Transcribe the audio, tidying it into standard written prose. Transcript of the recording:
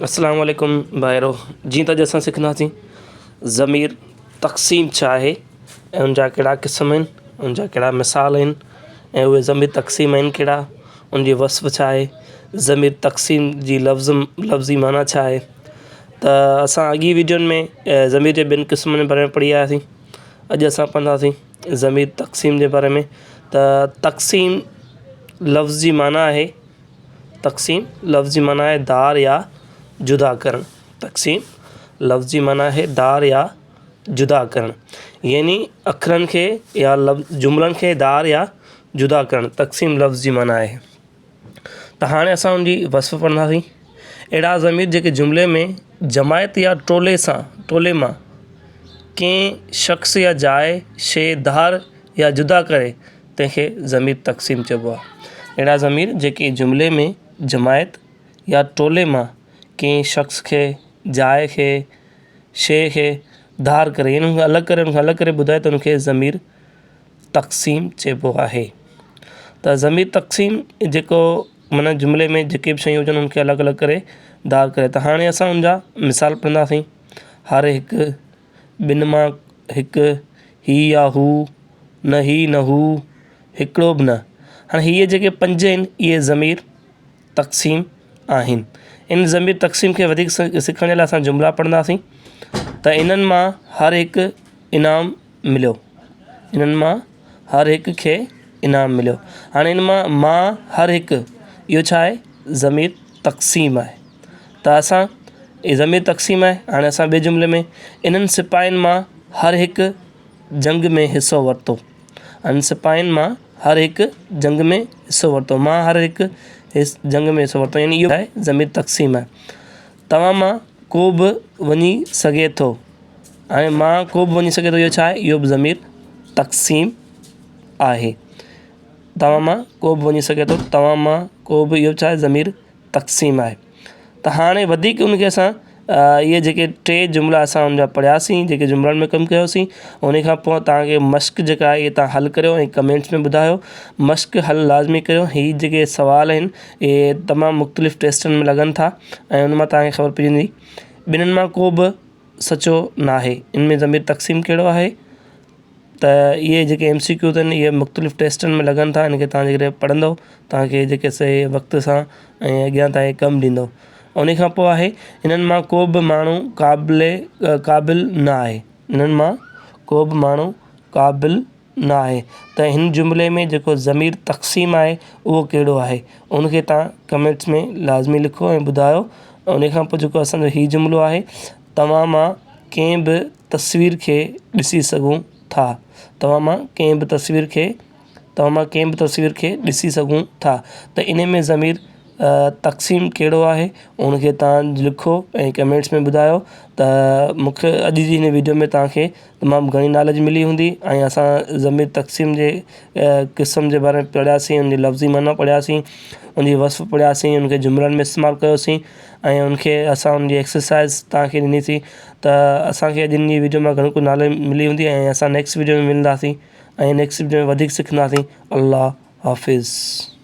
अस्सलाम वालेकुम भाइरो जी त असां सिखंदासीं ज़मीर तक़सीम छा आहे ऐं उनजा कहिड़ा क़िस्म आहिनि, उनजा कहिड़ा मिसाल आहिनि ऐं उहे ज़मीर तक़सीम आहिनि कहिड़ा, उनजी वस्फ़ छा आहे, ज़मीर तक़सीम जी लफ़्ज़ी माना छा आहे। त असां अॻी वीडियोनि में ज़मीर जे ॿिनि क़िस्मनि जे बारे में पढ़ी आयासीं। अॼु असां पढ़ंदासीं ज़मीर तक़सीम जे बारे में। त तक़सीम लफ़्ज़ी माना आहे, तक़सीम लफ़्ज़ी माना आहे दार या जुदा करण। तक़सीम लफ़्ज़ी माना है दार या जुदा करण, यानी अखरनि खे या जुमलनि खे दार या जुदा करण तक़सीम लफ़्ज़ी माना आहे। त हाणे असां उनजी वस्फ़ पढ़ंदासीं। अहिड़ा ज़मीर जेके जुमिले में जमायत या टोले मां कंहिं शख़्स या जाइ शइ धार या जुदा करे तंहिंखे ज़मीर तक़सीम चइबो आहे। अहिड़ा ज़मीर जेके जुमिले में जमायत या टोले मां कंहिं शख़्स खे, जाइ खे, शइ खे धार करे यानी उनखे अलॻि करे ॿुधाए त उनखे ज़मीर तक़सीम चइबो आहे। त ज़मीर तक़सीम जेको माना जुमिले में जेके बि शयूं हुजनि उनखे अलॻि करे धार करे। त हाणे असां उनजा मिसाल पढ़ंदासीं। हर हिकु, ॿिनि मां हिकु, ही या हू, न ही न हू, हिकिड़ो बि न। हाणे हीअ जेके पंज आहिनि इहे ज़मीर तक़सीम आहिनि। इन ज़मीर तक़सीम खे वधीक सिखण जे लाइ असां जुमिला पढ़ंदासीं। त इन्हनि मां हर हिकु इनाम मिलियो, इन्हनि मां हर हिक खे इनाम मिलियो। हाणे इन मां हर हिकु इहो छा आहे, ज़मीर तक़सीम आहे। त असां इहे ज़मीर तक़सीम आहे। हाणे असां ॿिए जुमिले में इन्हनि सिपाहियुनि मां हर हिकु जंग में हिसो वरितो, इन सिपाहियुनि मां हर हिकु जंग में हिसो वरितो, मां हर हिकु जंग में हिसो वरितो, यानी इहो आहे ज़मीर तक़सीम आहे। तव्हां मां को बि वञी सघे थो, हाणे मां को बि वञी सघे थो इहो छा आहे, इहो बि ज़मीर तक़सीम आहे। तव्हां मां को बि वञी सघे थो, तव्हां मां को बि, इहो छा आहे, ज़मीर तक़सीम आहे। त हाणे वधीक उनखे असां इहे जेके टे जुमिला असां उनजा पढ़ियासीं, जेके जुमिलनि में कमु कयोसीं, उन खां पोइ तव्हांखे मश्क जेका आहे इहे तव्हां हल करियो ऐं कमेंट्स में ॿुधायो। मश्क हल लाज़मी कयो। हीअ जेके सवाल आहिनि इहे तमामु मुख़्तलिफ़ टेस्टनि में लॻनि था ऐं उन मां तव्हांखे ख़बर पइजी वेंदी। ॿिन्हिनि मां को बि सचो न आहे। इनमें ज़मीर तक़सीम कहिड़ो आहे, त इहे जेके MCQ अथनि इहे मुख़्तलिफ़ टेस्टनि में लॻनि था। इनखे तव्हां जेकॾहिं पढ़ंदव तव्हांखे जेके सही वक़्त सां ऐं अॻियां तव्हांखे कमु ॾींदो। उन खां पोइ आहे इन्हनि मां को बि माण्हू क़ाबिल न आहे, इन्हनि मां को बि माण्हू क़ाबिल न आहे। त हिन जुमिले में जेको ज़मीर तक़सीम आहे उहो कहिड़ो आहे, उनखे तव्हां कमेंट्स में लाज़मी लिखो ऐं ॿुधायो। उन खां पोइ जेको असांजो हीउ जुमिलो आहे, तव्हां मां कंहिं बि तस्वीर खे ॾिसी सघूं था, तव्हां मां कंहिं बि तस्वीर खे ॾिसी सघूं था। त इन में ज़मीर तक़सीम कहिड़ो आहे उनखे तव्हां लिखो ऐं कमेंट्स में ॿुधायो। त मूंखे अॼु जी हिन वीडियो में तव्हांखे तमामु घणी नॉलेज मिली हूंदी ऐं असां ज़मीर तक़सीम जे क़िस्म जे बारे में पढ़ियासीं, उनजी लफ़्ज़ी माना पढ़ियासीं, उनजी वस्फ़ पढ़ियासीं, उनखे जुमिलनि में इस्तेमालु कयोसीं ऐं उनखे असां उनजी एक्सरसाइज़ तव्हांखे ॾिनीसीं। त असांखे अॼु इन जी वीडियो मां घणो कुझु नॉलेज मिली हूंदी ऐं असां नेक्स्ट वीडियो में मिलंदासीं ऐं नेक्स्ट वीडियो में वधीक सिखंदासीं। अल्लाह हाफ़िज़।